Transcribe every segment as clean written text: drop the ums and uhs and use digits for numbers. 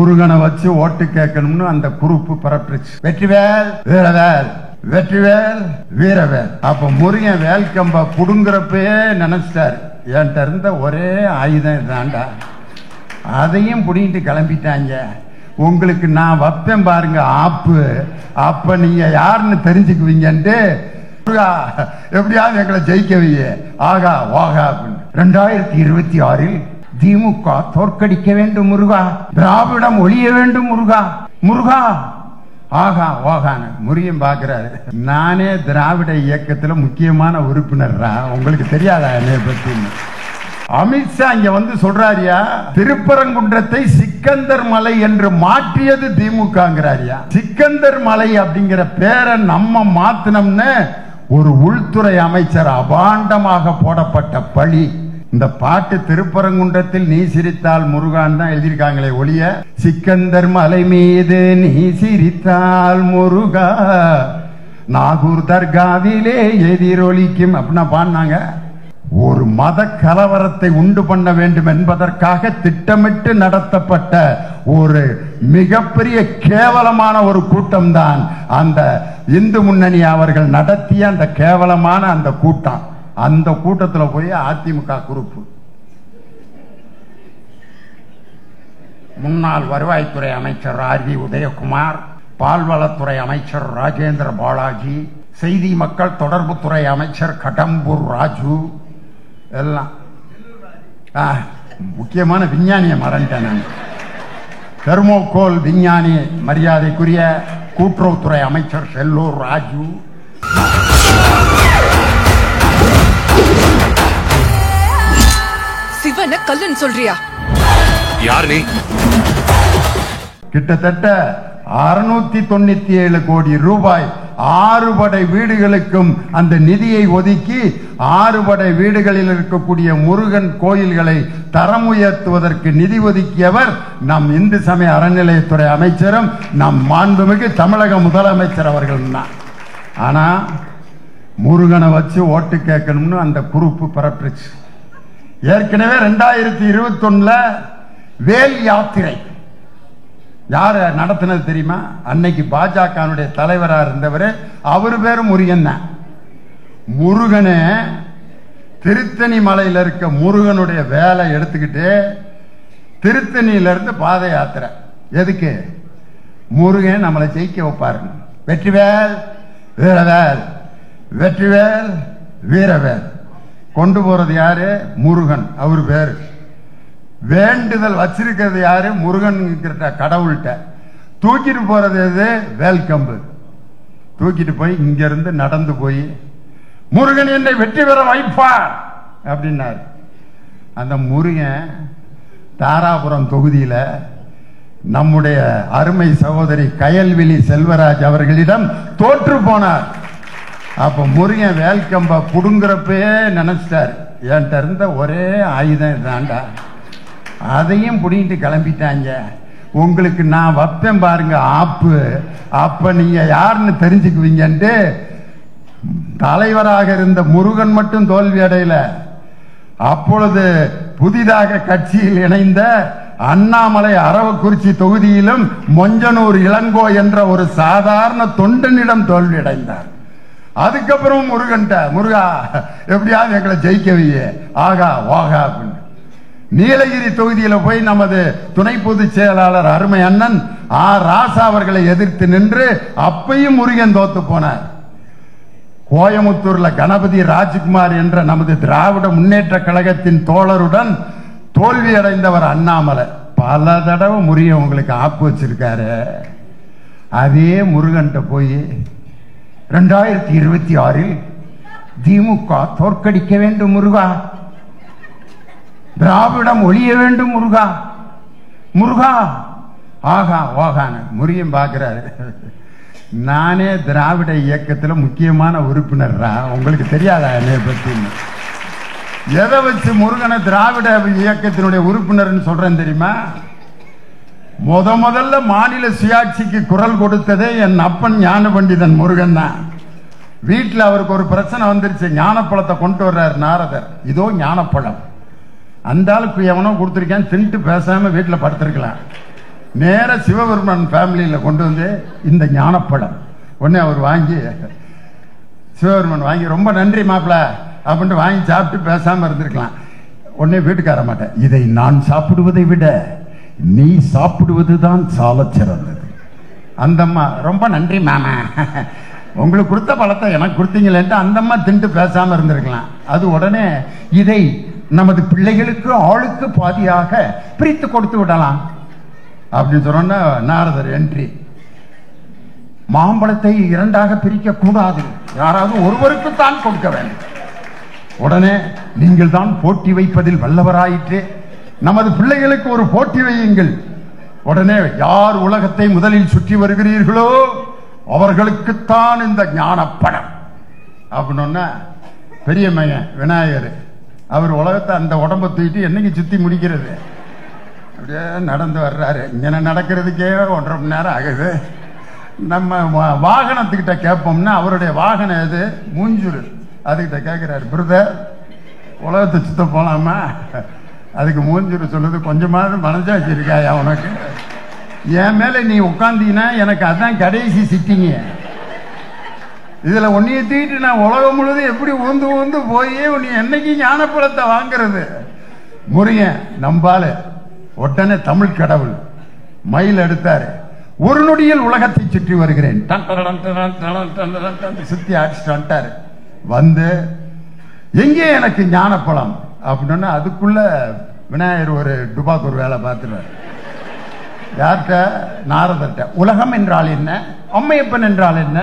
முருகனை வச்சு ஓட்டு கேட்கணும்னு அந்த குரூப் பரப்பிச்சு. வெற்றிவேல் வீரவேல், வெற்றிவேல் வீரவேல். அப்ப முருகன் வேல்கம்ப புடுங்குறப்பே நினைச்சிட்டாரு, என்கிட்ட இருந்த ஒரே ஆயுதம் இதாண்டா, அதையும் புடிங்கிட்டு கிளம்பிட்டாங்க. உங்களுக்கு நான் வைப்பேன் பாருங்க ஆப்பு, அப்ப நீங்க யாருன்னு தெரிஞ்சுக்குவீங்கன்ட்டு எப்படியாவது எங்களை ஜெயிக்கவியே ஆகா வாகா. 2026 திமுக தோற்கடிக்க வேண்டும் முருகா, திராவிடம் ஒழிய வேண்டும் முருகா, முருகா ஆகா வாகான முருகன் பாக்குறாரு. நானே திராவிட இயக்கத்துல முக்கியமான உறுப்பினர்ரா, உங்களுக்கு தெரியாதா என்னை பத்தி? அமித்ஷா இங்க வந்து சொல்றாரியா, திருப்பரங்குன்றத்தை சிக்கந்தர் மலை என்று மாற்றியது திமுகங்கிறாரியா. சிக்கந்தர் மலை அப்படிங்கிற பேரை நம்ம மாத்தினோம்னு ஒரு உள்துறை அமைச்சர் அபாண்டமாக போடப்பட்ட பழி. இந்த பாட்டு திருப்பரங்குன்றத்தில் நீ சிரித்தால் முருகான் தான் எழுதியிருக்காங்களே ஒழிய, சிக்கந்தர் மலை மீது நீ சிரித்தால் முருகா நாகூர் தர்காவிலே எதிரொலிக்கும் அப்படின்னா பாடினாங்க. ஒரு மத கலவரத்தை உண்டு பண்ண வேண்டும் என்பதற்காக திட்டமிட்டு நடத்தப்பட்ட ஒரு மிகப்பெரிய கேவலமான ஒரு கூட்டம் தான் அந்த இந்து முன்னணி அவர்கள் நடத்திய அந்த கேவலமான அந்த கூட்டம். அந்த கூட்டத்தில் போய் அதிமுக குரூப் முன்னாள் வருவாய்த்துறை அமைச்சர் ஆர்.வி. உதயகுமார், பால்வளத்துறை அமைச்சர் ராஜேந்திர பாலாஜி, செய்தி மக்கள் தொடர்புத்துறை அமைச்சர் கடம்பூர் ராஜு, எல்லாம் முக்கியமான விஞ்ஞானியை மறந்துட்டேன் நான். தெர்மோகோல் விஞ்ஞானி மரியாதைக்குரிய கூட்டுறவுத்துறை அமைச்சர் செல்லூர் ராஜு. சிவனை கல்லன் சொல்றியா? யார் நீ? கிட்டத்தட்ட 697 கோடி ரூபாய் 6 படை வீடுகளுக்கும் அந்த நிதியை ஒதுக்கி 6 படை வீடுகளில் இருக்கக்கூடிய முருகன் கோயில்களை தரம் உயர்த்துவதற்கு நிதி ஒதுக்கியவர் நம் இந்து சமய அறநிலையத்துறை அமைச்சரும் நம் மாண்புமிகு தமிழக முதலமைச்சர் அவர்கள் தான். ஆனா முருகனை வச்சு ஓட்டு கேட்கணும்னு அந்த குரூப் பரப்பிச்சு. ஏற்கனவே 2021 வேல் யாத்திரை யார நடத்தினது தெரியுமா? அன்னைக்கு பாஜக தலைவராக இருந்தவர், அவரு பேரு முருகன் தான். முருகனை திருத்தணி மலையில் இருக்க முருகனுடைய வேலை எடுத்துக்கிட்டு திருத்தணியிலிருந்து பாத யாத்திரை. எதுக்கு? முருகன் நம்மளை ஜெயிக்க வைப்பாரு. வெற்றிவேல் வீரவேல், வெற்றிவேல் வீரவேல். கொண்டு போறது யாரு? முருகன். அவர் பேரு. வேண்டுதல் வச்சிருக்கிறது யாரு? முருகன் கடவுள்கிட்ட. தூக்கிட்டு போறது எது? வேல்கம்பு. தூக்கிட்டு போய் இங்க இருந்து நடந்து போய் முருகன் என்னை வெற்றி பெற வைப்பார் அப்படின்னாரு. அந்த முருகன் தாராபுரம் தொகுதியில நம்முடைய அருமை சகோதரி கயல்விழி செல்வராஜ் அவர்களிடம் தோற்று போனார். அப்ப முருகன் வேல்கம்ப புடுங்குறப்பே நினைச்சிட்டாரு, என்கிட்ட இருந்த ஒரே ஆயுதம் இதாண்டா, அதையும் புடிங்கிட்டு கிளம்பிட்டாங்க. உங்களுக்கு நான் வைப்பேன் பாருங்க ஆப்பு, அப்ப நீங்க யாருன்னு தெரிஞ்சுக்குவீங்கன்ட்டு தலைவராக இருந்த முருகன் மட்டும் தோல்வி அடையல. அப்பொழுது புதிதாக கட்சியில் இணைந்த அண்ணாமலை அரவக்குறிச்சி தொகுதியிலும் மொஞ்சனூர் இளங்கோ என்ற ஒரு சாதாரண தொண்டனிடம் தோல்வி அடைந்தார். அதுக்கப்புறம் முருகன்ட்ட, முருகா எப்படியாவது எங்களை ஜெயிக்கவியே ஆகா வாகா அப்படின்னு நீலகிரி தொகுதியில போய் நமது துணை பொதுச் செயலாளர் அருமை அண்ணன் ஆர் ராசா அவர்களை எதிர்த்து நின்று அப்பையும் முருகன் தோத்து போனார். கோயமுத்தூர்ல கணபதி ராஜ்குமார் என்ற நமது திராவிட முன்னேற்ற கழகத்தின் தோழருடன் தோல்வி அடைந்தவர் அண்ணாமலை. பல தடவை முருகன் உங்களுக்கு ஆப்பு வச்சிருக்காரு. அதே முருகன்ட்ட போய் 2026 திமுக தோற்கடிக்க வேண்டும் முருகா, திராவிடம் ஒழிய வேண்டும் முருகா, முருகா ஆகா வாகான முருகன் பாக்குறாரு. நானே திராவிட இயக்கத்துல முக்கியமான உறுப்பினர்ரா, உங்களுக்கு தெரியாதா என்னை பத்தி? எதை வச்சு முருகனை திராவிட இயக்கத்தினுடைய உறுப்பினர் சொல்றேன் தெரியுமா? முதல்ல மாநில சுயாட்சிக்கு குரல் கொடுத்ததே என் அப்பன் ஞான பண்டிதன் முருகன் தான். வீட்டில் அவருக்கு ஒரு பிரச்சனை வந்துருச்சு, ஞானப்பழத்தை கொண்டு வர்றாரு நாரதர். இதோ ஞானப்பழம், அந்த ஆளுக்கு எவனோ கொடுத்துருக்கேன், தின்ட்டு பேசாம வீட்டில் படுத்திருக்கலாம். நேர சிவபெருமன் ஃபேமிலியில கொண்டு வந்து இந்த ஞானப்பழம் உடனே அவர் வாங்கி, சிவபெருமன் வாங்கி ரொம்ப நன்றி மாப்பிள்ள அப்படின்ட்டு வாங்கி சாப்பிட்டு பேசாம இருந்திருக்கலாம். உடனே வீட்டுக்கார மாட்டேன், இதை நான் சாப்பிடுவதை விட நீ சாப்பிடுவதுதான் சால சிறந்தது. அந்த அம்மா ரொம்ப நன்றி மாமா, உங்களுக்கு கொடுத்த பழத்தை எனக்கு கொடுத்தீங்களேன்ட்டு அந்த அம்மா திண்டு பேசாம இருந்திருக்கலாம். அது உடனே இதை நமது பிள்ளைகளுக்கு ஆளுக்கு பாதியாக பிரித்து கொடுத்து விடலாம் அப்படின்னு சொன்னா நாரதர் என்ட்ரி. மாம்பழத்தை இரண்டாக பிரிக்க கூடாது, யாராவது ஒருவருக்கு தான் கொடுக்க வேண்டும். உடனே நீங்கள் தான் போட்டி வைப்பதில் வல்லவராயிற்று, நமது பிள்ளைகளுக்கு ஒரு போட்டி வையுங்கள். உடனே யார் உலகத்தை முதலில் சுற்றி வருகிறீர்களோ அவர்களுக்குத்தான் இந்த ஞானப்பழம் அப்படின்னா, பெரிய மையன் விநாயகர் அவர் உலகத்தை அந்த உடம்பை தூக்கிட்டு என்னைக்கு சுத்தி முடிக்கிறது, அப்படியே நடந்து வர்றாரு. இங்கே நடக்கிறதுக்கே 1.5 மணி நேரம் ஆகுது. நம்ம வாகனத்துக்கிட்ட கேட்போம்னா அவருடைய வாகனம் எது, மூஞ்சூர், அதுக்கிட்ட கேட்கிறாரு, பிரதர் உலகத்தை சுத்த போலாமா? அதுக்கு மூஞ்சூர் சொல்லுது, கொஞ்சமாவது மனசாட்சி இருக்காயா உனக்கு? என் மேல நீ உட்காந்தீங்கன்னா எனக்கு அதான் கடைசி சிட்டிங்க. இதுல உன்னைய தூக்கிட்டு நான் உலகம் முழுவதும் எப்படி ஊந்து ஊந்து போய் நீ என்னைக்கு ஞானப்பழத்தை வாங்குறது? முருகன் நம்பால உடனே தமிழ் கடவுள் மயில் எடுத்தாரு, ஒரு நொடியில் உலகத்தை சுற்றி வருகிறேன், சுத்தி அடிச்சுட்டு வந்துட்டாரு. வந்து எங்கே எனக்கு ஞானப்பழம் அப்படின்னா அதுக்குள்ள விநாயகர் ஒரு டுபாக்கு ஒரு வேலை பார்த்துருவார். யார்கிட்ட? நாரதர்கிட்ட. உலகம் என்றால் என்ன, அம்மையப்பன் என்றால் என்ன?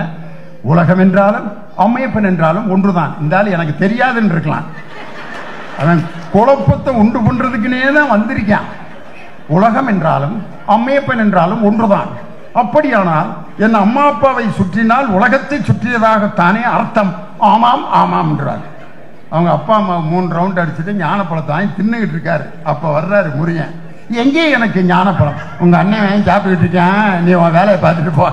உலகம் என்றாலும் அம்மையப்பன் என்றாலும் ஒன்றுதான். இருந்தாலும் எனக்கு தெரியாதுன்னு இருக்கலாம், அவன் குழப்பத்தை உண்டு பண்றதுக்குனே தான் வந்திருக்கான். உலகம் என்றாலும் அம்மையப்பன் என்றாலும் ஒன்றுதான். அப்படியானால் என் அம்மா அப்பாவை சுற்றினால் உலகத்தை சுற்றியதாகத்தானே அர்த்தம். ஆமாம் ஆமாம் என்றார். அவங்க அப்பா அம்மா 3 ரவுண்ட் அடிச்சுட்டு ஞானப்பழத்தை வாங்கி தின்னுகிட்டு இருக்காரு. அப்ப வர்றாரு முருகன், எங்கே எனக்கு ஞானப்பழம்? உங்க அண்ணன் வாங்கி சாப்பிட்டுட்டு இருக்கேன், நீ உன் வேலையை பார்த்துட்டு போ.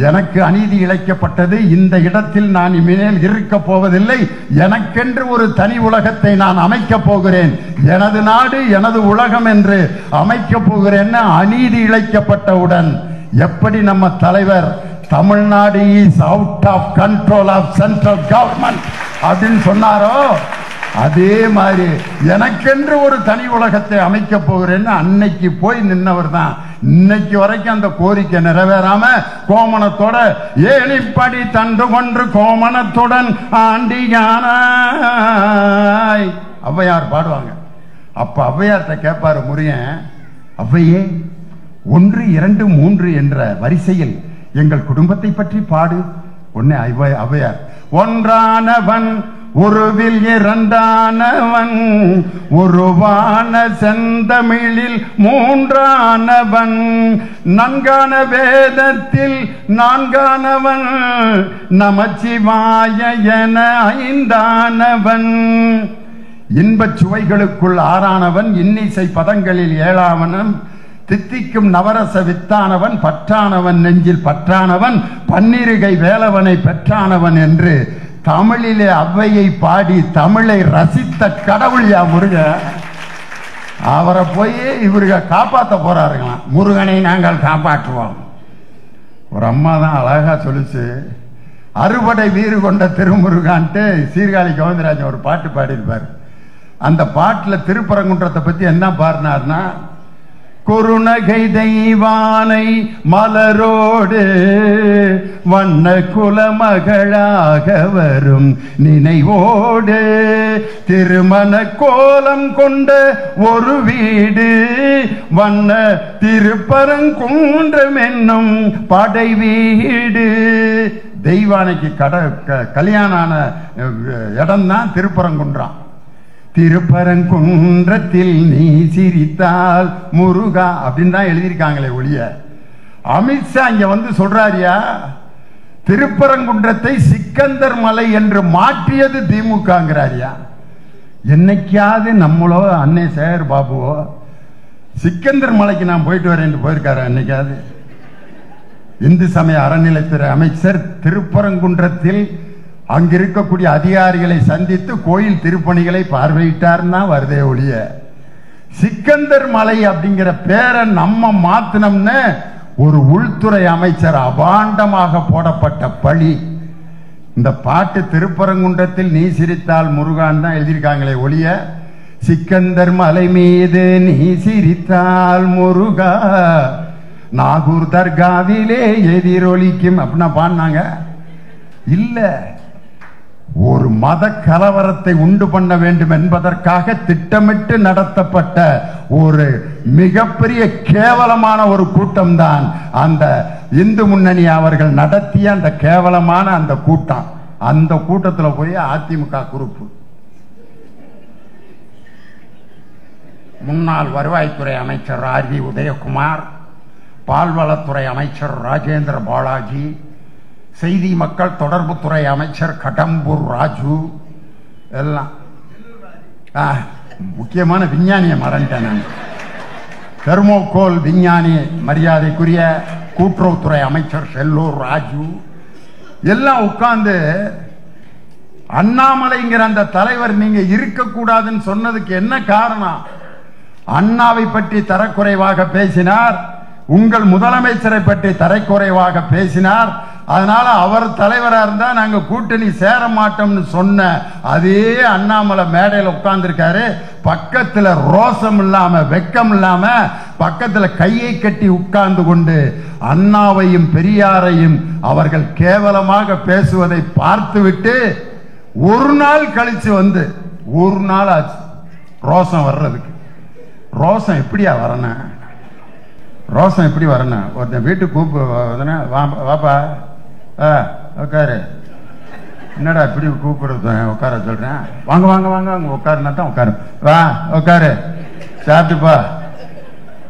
எனக்கு அநீதி இழைக்கப்பட்டது, இந்த இடத்தில் நான் இனிமேல் இருக்க போவதில்லை, எனக்கென்று ஒரு தனி உலகத்தை நான் அமைக்கப் போகிறேன், எனது நாடு எனது உலகம் என்று அமைக்கப் போகிறேன்னு அநீதி இழைக்கப்பட்டவுடன் எப்படி நம்ம தலைவர் Tamil Nadu is out of control of central government அப்படின்னு சொன்னாரோ, அதே மாதிரி எனக்கென்று ஒரு தனி உலகத்தை அமைக்க போகிறேன்னு அன்னைக்கு போய் நின்னவர் தான். இன்னைக்கு வரைக்கும் அந்த கோரிக்கை நிறைவேறாம கோமணத்தோட ஏனிப்படி தண்டு கொன்று கோமணத்துடன் ஆண்டியானாய் ஔவையார் பாடுவாங்க. அப்ப ஔவையார்ட்ட கேட்பாரு முருகன், ஔவையே 1 2 3 என்ற வரிசையில் எங்கள் குடும்பத்தை பற்றி பாடு. ஒன்னே ஔவையார், ஒன்றானவன் உருவில் இரண்டானவன், உருவான செந்தமிழில் மூன்றானவன், நன்கான வேதத்தில் நான்கானவன், நமச்சிவாய என 5ஆனவன், இன்பச் சுவைகளுக்குள் 6ஆனவன், இன்னிசை பதங்களில் 7ஆவன், தித்திக்கும் நவரச வித்தானவன், பற்றானவன் நெஞ்சில் பற்றானவன், பன்னிருகை வேலவனை பெற்றானவன் என்று தமிழிலே ஔவையை பாடி தமிழை ரசித்த கடவுள் யா முருகன். அவரை போய் இவருக காப்பாற்ற போறாருங்களாம். முருகனை நாங்கள் காப்பாற்றுவோம். ஒரு அம்மா தான் அழகா சொல்லிச்சு, அறுபடை வீறு கொண்ட திருமுருகான்ட்டு சீர்காழி கோவிந்தராஜன் ஒரு பாட்டு பாடியிருப்பார். அந்த பாட்டுல திருப்பரங்குன்றத்தை பத்தி என்ன பாடினார்னா, குறுநகை தெய்வானை மலரோடு வண்ண குலமகளாக வரும் நினைவோடு, திருமண கோலம் கொண்ட ஒரு வீடு வண்ண திருப்பரங்குன்றம் என்னும் படை வீடு. தெய்வானைக்கு கல்யாணான இடம் தான் திருப்பரங்குன்றம். திருப்பரங்குன்றத்தில் நீ சிரித்தால் முருகா அப்படின்னு தான் எழுதியிருக்காங்களே ஒழிய, அமித்ஷா இங்க வந்து சொல்றாரியா திருப்பரங்குன்றத்தை சிக்கந்தர் மலை என்று மாற்றியது திமுகங்கிறாரியா? என்னைக்காவது நம்மளோ அன்னை சேகர் பாபுவோ சிக்கந்தர் மலைக்கு நான் போயிட்டு வரேன் போயிருக்காரு? அன்னைக்காவது இந்து சமய அறநிலைத்துறை அமைச்சர் திருப்பரங்குன்றத்தில் அங்கிருக்கக்கூடிய அதிகாரிகளை சந்தித்து கோயில் திருப்பணிகளை பார்வையிட்டார்னா வருதே ஒழிய, சிக்கந்தர் மலை அப்படிங்கிற பேரை நம்ம மாத்தினோம்னு ஒரு உள்துறை அமைச்சர் அபாண்டமாக போடப்பட்ட பழி. இந்த பாட்டு திருப்பரங்குன்றத்தில் நீ சிரித்தால் முருகான் தான் எழுதியிருக்காங்களே ஒழிய சிக்கந்தர் மலை மீது நீ சிரித்தால் முருகா நாகூர் தர்காவிலே எதிரொலிக்கும் அப்படின்னா பாடினாங்க இல்ல. ஒரு மத கலவரத்தை உண்டு பண்ண வேண்டும் என்பதற்காக திட்டமிட்டு நடத்தப்பட்ட ஒரு மிகப்பெரிய கேவலமான ஒரு கூட்டம் தான் அந்த இந்து முன்னணி அவர்கள் நடத்திய அந்த கேவலமான அந்த கூட்டம். அந்த கூட்டத்தில் போய் அதிமுக குரூப் முன்னாள் வருவாய்த்துறை அமைச்சர் ஆர்.வி. உதயகுமார், பால்வளத்துறை அமைச்சர் ராஜேந்திர பாலாஜி, செய்தி மக்கள் தொடர்புத்துறை அமைச்சர் கடம்பூர் ராஜு, எல்லாம் முக்கியமான விஞ்ஞானியை மறந்துட்டேன் நான். தெர்மோகோல் விஞ்ஞானி மரியாதைக்குரிய கூட்டுறவுத்துறை அமைச்சர் செல்லூர் ராஜு எல்லாம் உட்கார்ந்து அண்ணாமலைங்கிற அந்த தலைவர் நீங்க இருக்கக்கூடாதுன்னு சொன்னதுக்கு என்ன காரணம்? அண்ணாவை பற்றி தரக்குறைவாக பேசினார், உங்கள் முதலமைச்சரை பற்றி தரக்குறைவாக பேசினார், அதனால அவர் தலைவரா இருந்தா நாங்க கூட்டணி சேர மாட்டோம்னு சொன்ன அதே அண்ணாமலை மேடையில் உட்கார்ந்து இருக்காரு. பக்கத்துல ரோசம் இல்லாம வெக்கம் இல்லாம பக்கத்துல கையை கட்டி உட்கார்ந்து கொண்டு அண்ணாவையும் பெரியாரையும் அவர்கள் கேவலமாக பேசுவதை பார்த்துவிட்டு ஒரு நாள் கழிச்சு வந்து ஒரு நாள் ஆச்சு ரோசம் வர்றதுக்கு. ரோசம் எப்படியா வரணும்? ரோசம் எப்படி வரணும்? ஒருத்தன் வீட்டுக்கு கூப்பிடு, வாப்பா உட்காரு, என்னடா இப்படி கூப்பிடுறது உட்கார சொல்றேன், வாங்க வாங்க வாங்க அங்க உட்காருனா தான் உட்காரு, வா உட்காரு சாப்பிட்டுப்பா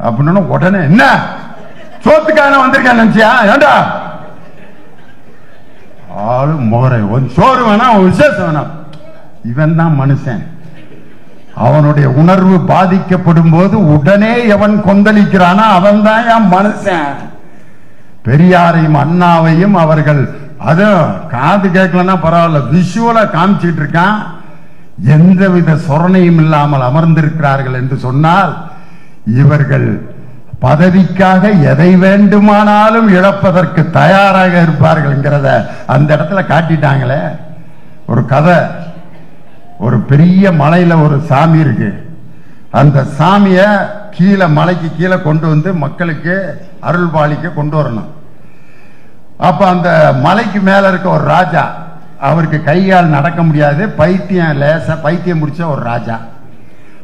அப்படின்னு உடனே என்ன சோத்துக்கான வந்திருக்கேன் நினைச்சியா? ஏண்டா ஆளு மோரை சோறு வேணாம் விசேஷம் வேணாம். இவன் தான் மனுஷன். அவனுடைய உணர்வு பாதிக்கப்படும் போது உடனே எவன் கொந்தளிக்கிறானா அவன் தான் என் மனுஷன். பெரியாரையும் அண்ணாவையும் அவர்கள் அது காது கேட்கலன்னா பரவாயில்ல, விஷுவலா காமிச்சிட்டு இருக்கான். எந்தவித சொரணையும் இல்லாமல் அமர்ந்திருக்கிறார்கள் என்று சொன்னால் இவர்கள் பதவிக்காக எதை வேண்டுமானாலும் இழப்பதற்கு தயாராக இருப்பார்கள் என்கிறத அந்த இடத்துல காட்டிட்டாங்களே. ஒரு கதை, ஒரு பெரிய மலையில ஒரு சாமி இருக்கு. அந்த சாமிய கீழே மலைக்கு கீழே கொண்டு வந்து மக்களுக்கு அருள் பாலிக்க கொண்டு வரணும். அப்ப அந்த மலைக்கு மேல இருக்க ஒரு ராஜா, அவருக்கு கையால் நடக்க முடியாது, பைத்தியம் லேசா பைத்தியம் முடிச்ச ஒரு ராஜா.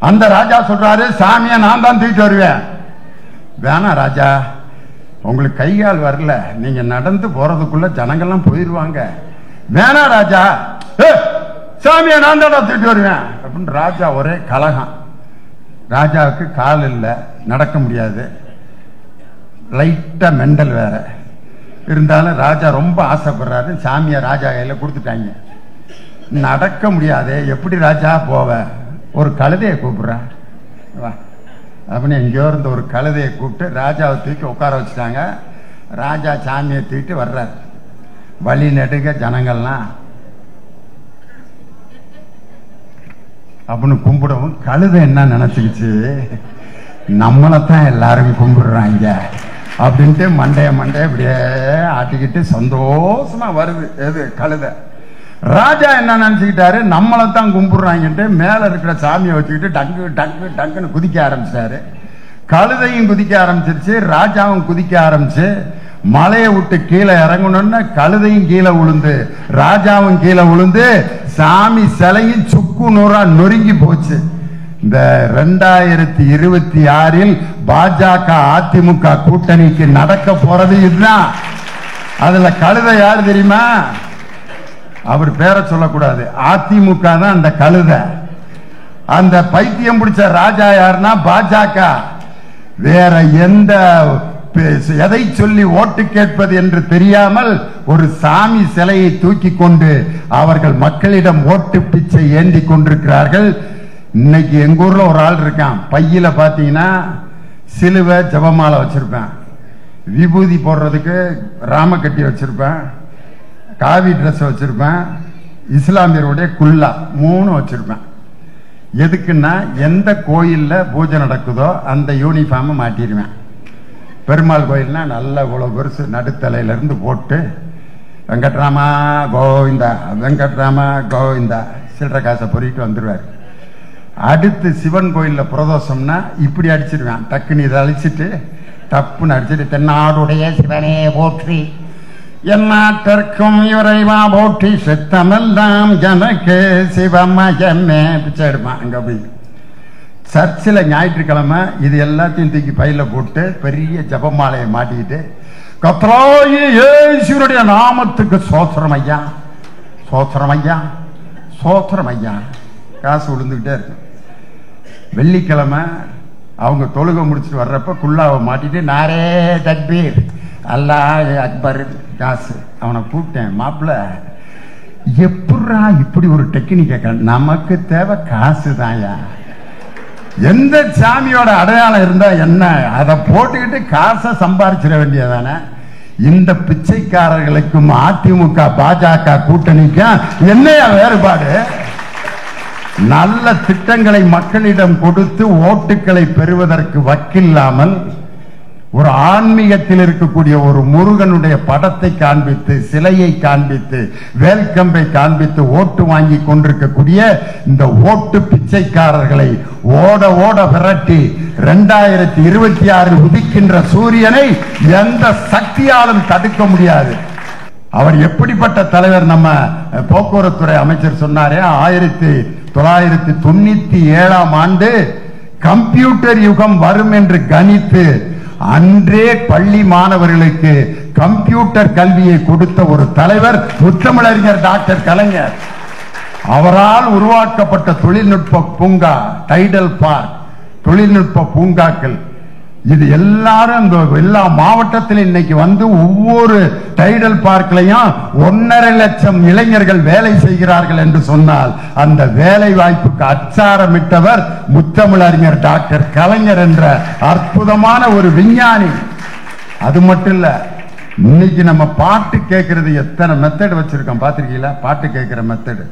அந்த ராஜா சொல்றாரு, சாமியை நான் தான் தூக்கிட்டு வருவேன். வேணாம் ராஜா, உங்களுக்கு கையால் வரல, நீங்க நடந்து போறதுக்குள்ள ஜனங்கள்லாம் போயிருவாங்க. வேணாம் ராஜா, சாமியை நான் தான் தூக்கிட்டு வருவேன் அப்படின்னு ராஜா ஒரே கலகம். ராஜாவுக்கு கால் இல்லை, நடக்க முடியாது, லைட்டா மெண்டல் வேற இருந்தாலும் ராஜா ரொம்ப ஆசைப்படுறாரு. சாமியை ராஜா கையில கொடுத்துட்டாங்க. நடக்க முடியாது, எப்படி ராஜா போவ? ஒரு கழுதையை கூப்பிடுற வா அப்படின்னு எங்கேயோ இருந்த ஒரு கழுதையை கூப்பிட்டு ராஜாவை தூக்கி உட்கார வச்சுட்டாங்க. ராஜா சாமியை தூக்கிட்டு வர்றார். வழி நெடுக ஜனங்கள்லாம் அப்படின்னு கும்பிடவும் கழுதை என்ன நினைச்சுக்கிச்சு, நம்மளைத்தான் எல்லாரும் கும்பிடுறாங்க அப்படின்ட்டு மண்டைய இப்படியே ஆட்டிக்கிட்டு சந்தோஷமா வருது. எது கழுதை. ராஜா என்ன நினைச்சுக்கிட்டாரு, நம்மளைத்தான் கும்பிடுறாங்கன்ட்டு மேல இருக்கிற சாமியை வச்சுக்கிட்டு டங்கு டங்கு டங்குன்னு குதிக்க ஆரம்பிச்சாரு. கழுதையும் குதிக்க ஆரம்பிச்சிருச்சு, ராஜாவும் குதிக்க ஆரம்பிச்சு மலையை விட்டு கீழே இறங்கணும்னு கழுதையும் கீழே விழுந்து ராஜாவும் கீழே விழுந்து சாமி சிலையும் சுக்கு நூறா நொறுங்கி போச்சு. இந்த 2026 பாஜக அதிமுக கூட்டணிக்கு நடக்க போறது இதுதான். அதுல கழுதை யாரு தெரியுமா? அவர் பேரை சொல்லக்கூடாது, அதிமுக தான் அந்த கழுதை. அந்த பைத்தியம் பிடிச்ச ராஜா யாருன்னா பாஜக. வேற எந்த எதை சொல்லி ஓட்டு கேட்பது என்று தெரியாமல் ஒரு சாமி சிலையை தூக்கி கொண்டு அவர்கள் மக்களிடம் ஓட்டு பிச்சை ஏந்தி கொண்டிருக்கிறார்கள். இன்னைக்கு எங்க ஊர்ல ஒரு ஆள் இருக்கான், பையில பாத்தீங்கன்னா சிலுவை ஜபமாலை வச்சிருப்பேன், விபூதி போடுறதுக்கு ராமக்கட்டி வச்சிருப்பேன், காவி ட்ரெஸ் வச்சிருப்பேன், இஸ்லாமியருடைய குல்லா 3 வச்சிருப்பேன். எதுக்குன்னா எந்த கோயில்ல பூஜை நடக்குதோ அந்த யூனிஃபார்மை மாட்டிடுவேன். பெருமாள் கோயில்னா நல்ல இவ்வளவு பெருசு நடுத்தலையில இருந்து போட்டு வெங்கட்ராமா கோவிந்தா வெங்கட்ராமா கோவிந்தா சில்லற காசை பொறிட்டு வந்துடுவார். அடுத்து சிவன் கோயில்ல பிரதோஷம்னா இப்படி அடிச்சிருவேன். டக்குன்னு இதை அழிச்சிட்டு டப்புன்னு அடிச்சுட்டு தென்னாடுடைய சிவனே போற்றி எந்நாட்டிற்கும் இறைவா போற்றி சித்தமெல்லாம் எனக்கு சிவமயமே பிச்சை எடுப்பான். அங்க போய் சர்ச்சில் ஞாயிற்றுக்கிழமை இது எல்லாத்தையும் தூக்கி பையில போட்டு பெரிய ஜபமாலையை மாட்டிக்கிட்டு கர்த்தராகிய இயேசுவினுடைய நாமத்துக்கு சோத்திரம் ஐயா சோத்திரம் ஐயா சோத்திரம் ஐயா காசு விழுந்துக்கிட்டே இருக்கு. வெள்ளிக்கிழமை அவங்க தொழுகை முடிச்சுட்டு வர்றப்ப குல்லாவை மாட்டிட்டு நாரே தக்பீர் அல்லாஹ் அக்பர் காசு. அவனை கூப்பிட்டேன், மாப்பிள்ள எப்படா இப்படி ஒரு டெக்னிக்க, நமக்கு தேவை காசு தாயா. எந்த சாமியோட அடையாளம் இருந்தா என்ன, அதை போட்டுக்கிட்டு காசை சம்பாதிச்சிட வேண்டியதானே. இந்த பிச்சைக்காரர்களுக்கும் அதிமுக பாஜக கூட்டணிக்கும் என்னையா வேறுபாடு? நல்ல திட்டங்களை மக்களிடம் கொடுத்து ஓட்டுக்களை பெறுவதற்கு வக்கில்லாமல் ஒரு ஆன்மீகத்தில் இருக்கக்கூடிய ஒரு முருகனுடைய படத்தை காண்பித்து சிலையை காண்பித்து வேல்கம்பை காண்பித்து ஓட்டு வாங்கி கொண்டிருக்கக்கூடிய இந்த ஓட்டு பிச்சைக்காரர்களை ஓட ஓட விரட்டி 2026 உதிக்கின்ற சூரியனை எந்த சக்தியாலும் தடுக்க முடியாது. அவர் எப்படிப்பட்ட தலைவர்? நம்ம போக்குவரத்துறை அமைச்சர் சொன்னாரே 1997ஆம் ஆண்டு கம்ப்யூட்டர் யுகம் வரும் என்று கணித்து அன்றே பள்ளி மாணவர்களுக்கு கம்ப்யூட்டர் கல்வியை கொடுத்த ஒரு தலைவர் முத்தமிழறிஞர் டாக்டர் கலைஞர். அவரால் உருவாக்கப்பட்ட தொழில்நுட்ப பூங்கா டைடல் பார்க், தொழில்நுட்ப பூங்காக்கள், இது எல்லாரும் எல்லா மாவட்டத்திலும் இன்னைக்கு வந்து ஒவ்வொரு டைடல் பார்க்லையும் 1.5 லட்சம் இளைஞர்கள் வேலை செய்கிறார்கள் என்று சொன்னால் அந்த வேலை வாய்ப்புக்கு அச்சாரமிட்டவர் முத்தமிழறிஞர் டாக்டர் கலைஞர் என்ற அற்புதமான ஒரு விஞ்ஞானி. அது மட்டும் இல்ல, இன்னைக்கு நம்ம பாட்டு கேட்கறது எத்தனை மெத்தட் வச்சிருக்கோம் பாத்திருக்கீங்களா? பாட்டு கேட்கிற மெத்தட்.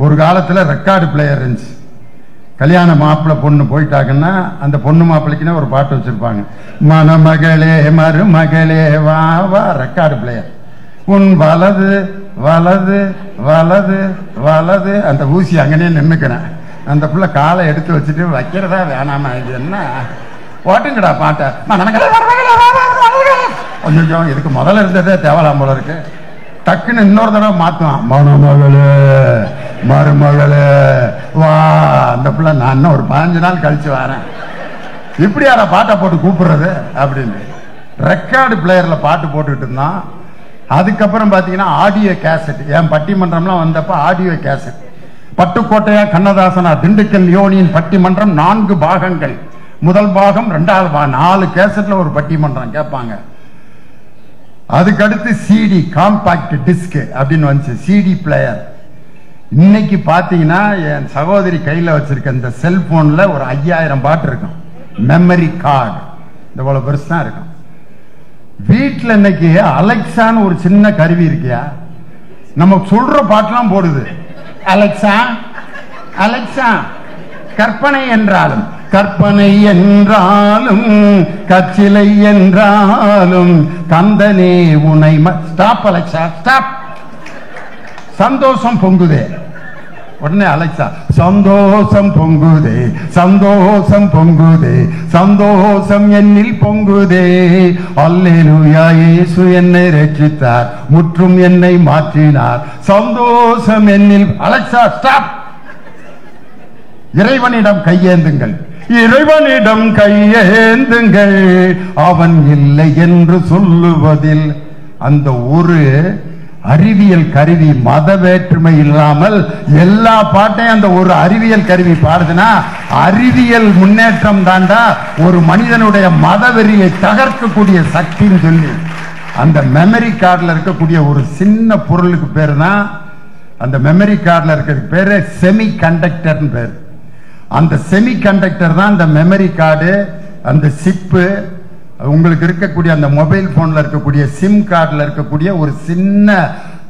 ஒரு காலத்துல ரெக்கார்டு பிளேயர் இருந்துச்சு. கல்யாண மாப்பிள்ளை பொண்ணு போயிட்டாங்கன்னா அந்த பொண்ணு மாப்பிள்ளைக்குன்னு ஒரு பாட்டு வச்சிருப்பாங்க, மணமகளே மருமகளே வா வா. Record player. உன் வலது வலது வலது வலது. அந்த ஊசி அங்கனே நின்னுக்கிறேன். அந்த பிள்ளை காலை எடுத்து வச்சுட்டு வைக்கிறதா வேணாமா, இது என்ன ஓட்டுங்கடா பாட்டை. கொஞ்சம் இதுக்கு முதல்ல இருந்ததே தேவலாம் போல இருக்கு. டக்குன்னு இன்னொரு தடவை மாத்துவான், மணமகளே மருமகளே வா. அந்த பிள்ளை நான் இன்னும் ஒரு 15 நாள் கழிச்சு வரேன். இப்படி யார பாட்டை போட்டு கூப்பிடுறது அப்படின்னு ரெக்கார்டு பிளேயர்ல பாட்டு போட்டுக்கிட்டு இருந்தான். அதுக்கப்புறம் பாத்தீங்கன்னா ஆடியோ கேசட். என் பட்டிமன்றம்லாம் வந்தப்ப ஆடியோ கேசட். பட்டுக்கோட்டையா கண்ணதாசனா திண்டுக்கல் யோனியின் பட்டிமன்றம் 4 பாகங்கள். முதல் பாகம், 2வது பாகம், 4 கேசட்ல ஒரு பட்டிமன்றம் கேட்பாங்க. அதுக்கடுத்து சிடி காம்பாக்ட் டிஸ்க் அப்படின்னு வந்துச்சு, சிடி பிளேயர். இன்னைக்கு பாத்தீங்கன்னா என் சகோதரி கையில வச்சிருக்க இந்த செல்போன்ல ஒரு 5000 பாட்டு இருக்கும். மெமரி கார்டு இவ்வளவு பெருசு தான் இருக்கும். வீட்டுல இன்னைக்கு அலெக்சான்னு ஒரு சின்ன கருவி இருக்கியா, நம்ம சொல்ற பாட்டுலாம் போடுது. Alexa Alexa. கற்பனை என்றாலும் கற்பனை என்றாலும் கச்சிலை என்றாலும் கந்தனே உனை. Stop Alexa stop. சந்தோஷம் பொங்குதே. உடனே அலெக்சா சந்தோஷம் பொங்குதே சந்தோஷம் பொங்குதே சந்தோஷம் என்னில் பொங்குதே அல்லேலூயா இயேசு என்னை ரட்சித்தார் முற்றும் என்னை மாற்றினார் சந்தோஷம் என்னில். Alexa stop. இறைவனிடம் கையேந்துங்கள், இறைவனிடம் கையேந்துங்கள், அவன் இல்லை என்று சொல்லுவதில். அந்த ஒரு அறிவியல் கருவி, மத வேற்றுமை இல்லாமல் எல்லா பாட்டையும் அந்த ஒரு அறிவியல் கருவி பாடுதுன்னா அறிவியல் முன்னேற்றம் தாண்டா ஒரு மனிதனுடைய மதவெறியை தகர்க்கக்கூடிய சக்தின்னு சொல்லி அந்த மெமரி கார்டில் இருக்கக்கூடிய ஒரு சின்ன பொருளுக்கு பேரு தான், அந்த மெமரி கார்டில் இருக்கிறதுக்கு பேரு செமி கண்டக்டர்னு பேரு. அந்த செமி கண்டக்டர் தான் இந்த மெமரி கார்டு, அந்த சிப்பு, உங்களுக்கு இருக்கக்கூடிய அந்த மொபைல் போன்ல இருக்கக்கூடிய சிம் கார்டில் இருக்கக்கூடிய ஒரு சின்ன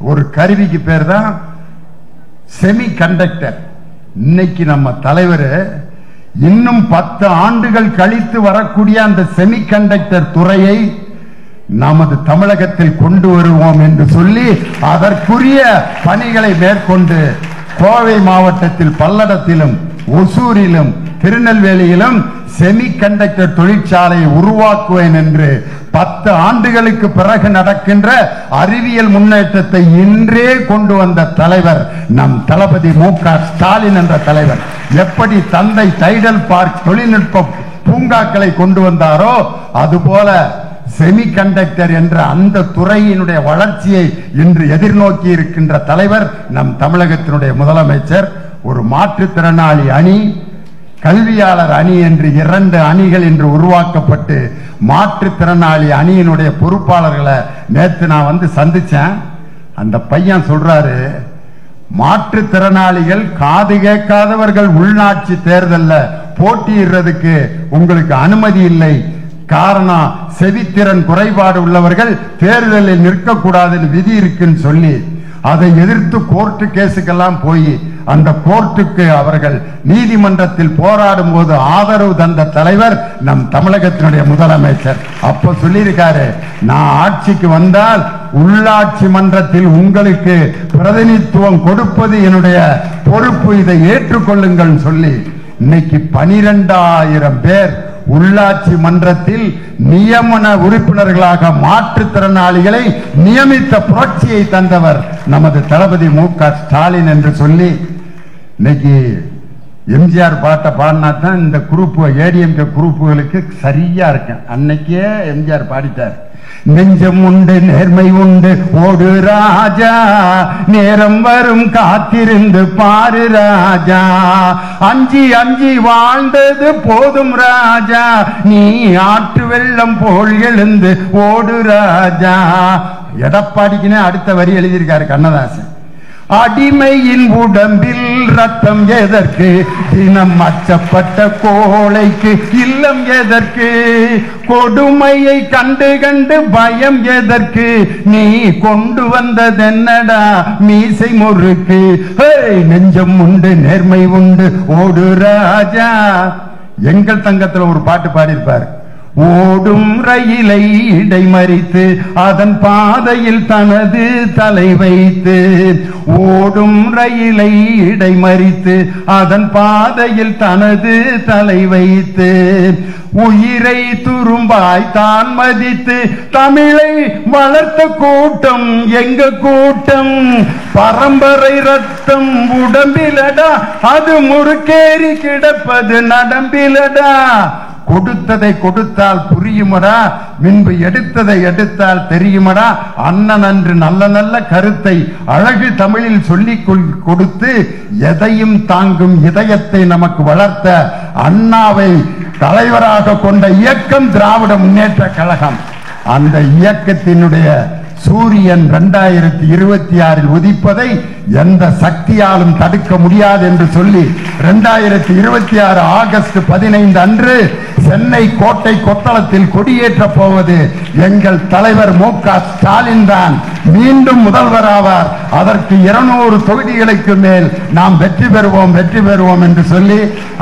ஒரு கருவிக்கு பேர் தான் செமி கண்டக்டர். இன்னைக்கு நம்ம தலைவர் இன்னும் 10 ஆண்டுகள் கழித்து வரக்கூடிய அந்த செமிகண்டக்டர் துறையை நமது தமிழகத்தில் கொண்டு வருவோம் என்று சொல்லி அதற்குரிய பணிகளை மேற்கொண்டு கோவை மாவட்டத்தில் பல்லடத்திலும் ஒசூரிலும் திருநெல்வேலியிலும் செமிகண்டக்டர் தொழிற்சாலை உருவாக்குவேன் என்று 10 ஆண்டுகளுக்கு பிறகு நடக்கின்ற அறிவியல் முன்னேற்றத்தை இன்றே கொண்டு வந்த தலைவர் நம் தளபதி மு.க. ஸ்டாலின் என்ற தலைவர். எப்படி தந்தை டைடல் பார்க் தொழில்நுட்ப பூங்காக்களை கொண்டு வந்தாரோ அதுபோல செமிகண்டக்டர் என்ற அந்த துறையினுடைய வளர்ச்சியை இன்று எதிர்நோக்கி இருக்கின்ற தலைவர் நம் தமிழகத்தினுடைய முதலமைச்சர். ஒரு மாற்றுத்திறனாளி அணி, கல்வியாளர் அணி என்று 2 அணிகள் இன்று உருவாக்கப்பட்டு மாற்றுத்திறனாளி அணியினுடைய பொறுப்பாளர்களை நேற்று நான் சந்திச்சேன். அந்த பையன் சொல்றாரு, மாற்றுத்திறனாளிகள் காது கேட்காதவர்கள் உள்நாட்சி தேர்தல்ல போட்டியிடுறதுக்கு உங்களுக்கு அனுமதி இல்லை. காரணம், செவித்திறன் குறைபாடு உள்ளவர்கள் தேர்தலில் நிற்கக்கூடாதுன்னு விதி இருக்குன்னு சொல்லி அதை எதிர்த்து கோர்ட்டு கேஸுக்கெல்லாம் போய் அந்த கோர்ட்டுக்கு அவர்கள் நீதிமன்றத்தில் போராடும் போது ஆதரவு தந்த தலைவர் நம் தமிழகத்தினுடைய முதலமைச்சர். அப்ப சொல்லியிருக்காரு, நான் ஆட்சிக்கு வந்தால் உள்ளாட்சி மன்றத்தில் உங்களுக்கு பிரதிநிதித்துவம் கொடுப்பது என்னுடைய பொறுப்பு, இதை ஏற்றுக்கொள்ளுங்கள் சொல்லி இன்னைக்கு 12,000 பேர் உள்ளாட்சி மன்றத்தில் நியமன உறுப்பினர்களாக மாற்றுத்திறனாளிகளை நியமித்த புரட்சியை தந்தவர் நமது தளபதி மு.க. ஸ்டாலின் என்று சொல்லி இன்னைக்கு எம்ஜிஆர் பாட்டை பாடினா தான் இந்த குரூப் ஏடிஎம்கே குரூப்புகளுக்கு சரியா இருக்கேன். அன்னைக்கே எம்ஜிஆர் பாடிட்டார், நெஞ்சம் உண்டு நேர்மை உண்டு ஓடு ராஜா, நேரம் வரும் காத்திருந்து பாரு ராஜா, அஞ்சி அஞ்சி வாழ்ந்தது போதும் ராஜா, நீ ஆற்று வெள்ளம் போல் எழுந்து ஓடு ராஜா. எடப்பாடிக்குனே அடுத்த வரி எழுதியிருக்காரு கண்ணதாசன். அடிமையின் உடம்பில் ரத்தம் எதற்கு, தினம் அச்சப்பட்ட கோழைக்கு இல்லம் எதற்கு, கொடுமையை கண்டு கண்டு பயம் எதற்கு, நீ கொண்டு வந்ததென்னடா மீசை முறுக்கு, நெஞ்சம் உண்டு நேர்மை உண்டு ஓடு ராஜா. எங்கள் தங்கத்துல ஒரு பாட்டு பாடியிருப்பார், ஓடும் ரயிலை இடைமறித்து அதன் பாதையில் தனது தலை வைத்து, ஓடும் ரயிலை இடைமறித்து அதன் பாதையில் தனது தலை வைத்து, உயிரை துரும்பாய் தான் மதித்து தமிழை வளர்த்த கூட்டம் எங்க கூட்டம், பரம்பரை ரத்தம் உடம்பிலடா அது முறுக்கேறி கிடப்பது நடம்பிலடா, கொடுத்ததை கொடுத்தால் புரியுமடா, முன்பு எடுத்ததை எடுத்தால் தெரியுமடா, அண்ணன் அன்று நல்ல நல்ல கருத்தை அழகு தமிழில் சொல்லிக் கொடுத்து எதையும் தாங்கும் இதயத்தை நமக்கு வளர்த்த அண்ணாவை தலைவராக கொண்ட இயக்கம் திராவிட முன்னேற்ற கழகம். அந்த இயக்கத்தினுடைய சூரியன் 2026 உதிப்பதை எந்த சக்தியாலும் தடுக்க முடியாது என்று சொல்லி 2026 ஆகஸ்ட் 15 அன்று சென்னை கோட்டை கொத்தளத்தில் கொடியேற்ற போவது எங்கள் தலைவர் மு.க. ஸ்டாலின் தான். மீண்டும் முதல்வராவார். அதற்கு 200 தொகுதிகளுக்கு மேல் நாம் வெற்றி பெறுவோம் என்று சொல்லி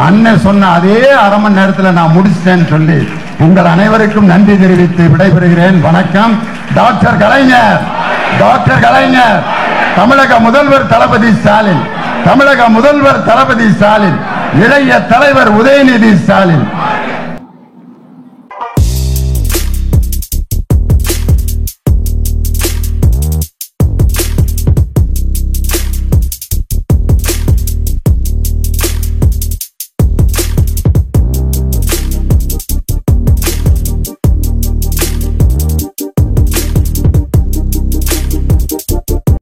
அண்ணன் சொன்ன அதே அரை மணி நேரத்தில் நான் முடிச்சிட்டேன்னு சொல்லி உங்கள் அனைவருக்கும் நன்றி தெரிவித்து விடைபெறுகிறேன். வணக்கம். டாக்டர் கலைஞர், டாக்டர் கலைஞர், தமிழக முதல்வர் தளபதி ஸ்டாலின், தமிழக முதல்வர் தளபதி ஸ்டாலின், இளைய தலைவர் உதயநிதி ஸ்டாலின்.